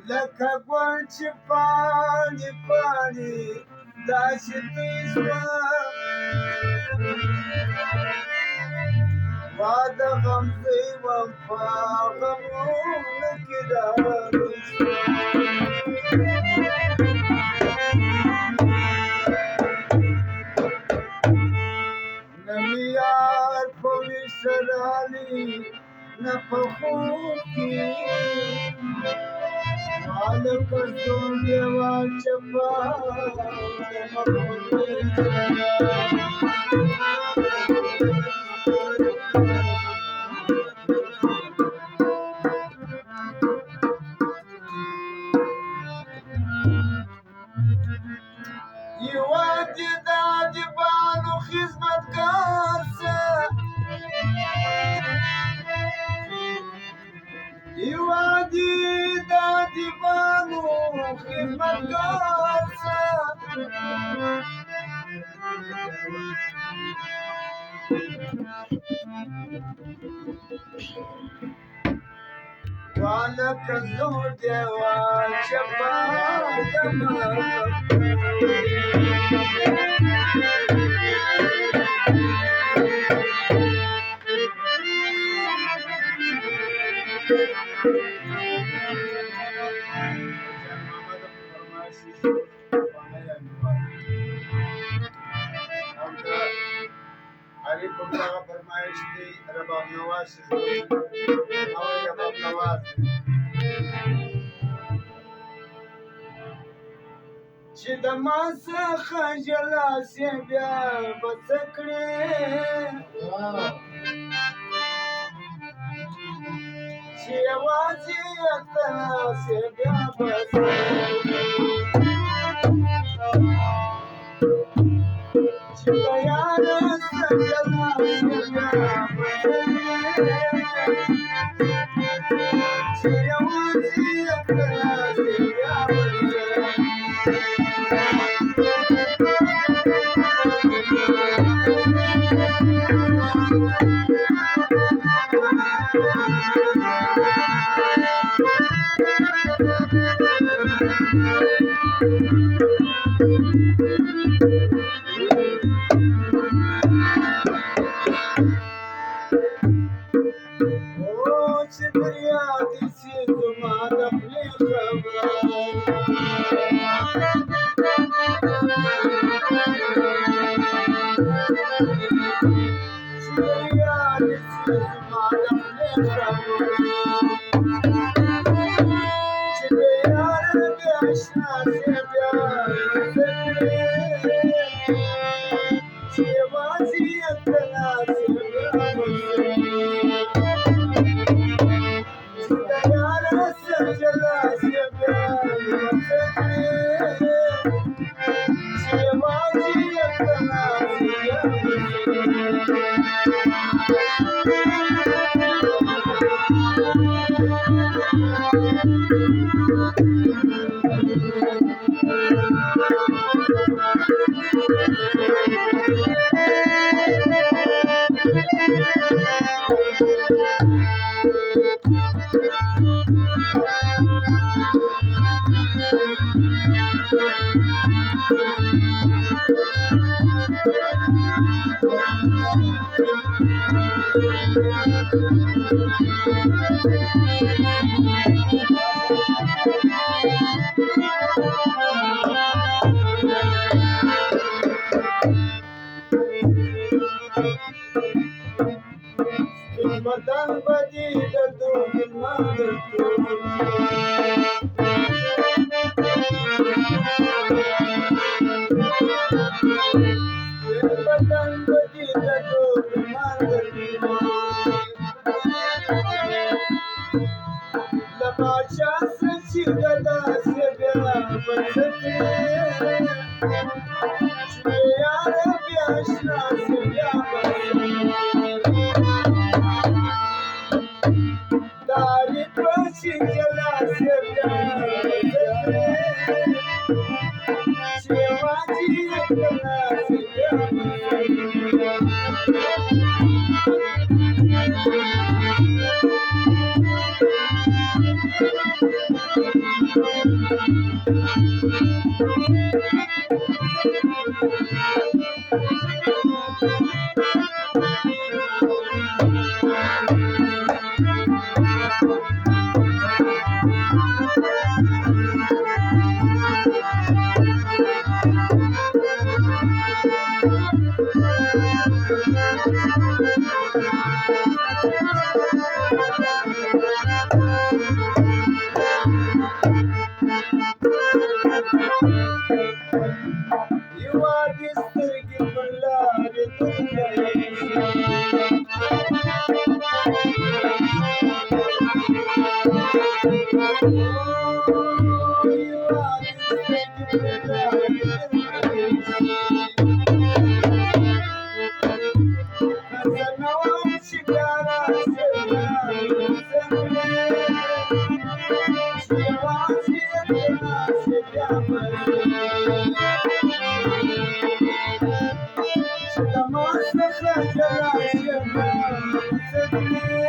لکه ګل چې پاڼې پاڼې داسې توی شوه ما د غم زوی وم په غمونو کې راغلی شوه نه مې یار په ویښه راغلی نه په خوب کې لکه زوړ یوه چپه یوه دې د ادیبانو خدمتګار شه یوه دې د ادیبانو خدمتګار شه لکه زوړ دیوال چپه علي کوم هغه فرمایش دی رباب نواز او رباب نواز چې د ما څخه جلا سي بیا به څه کړې چې یوازې ته سي بیا به څه چې د یار څخه جلا سي بیا به څه کړې چې یوازې ته سي بیا به بدن بدی د دوه ماده بدن بدی د دوه ماده لما چاس چې غدا سي بیا پڅکې چې یار بیا شنا سي بیا داری پچی جلا سي Thank you.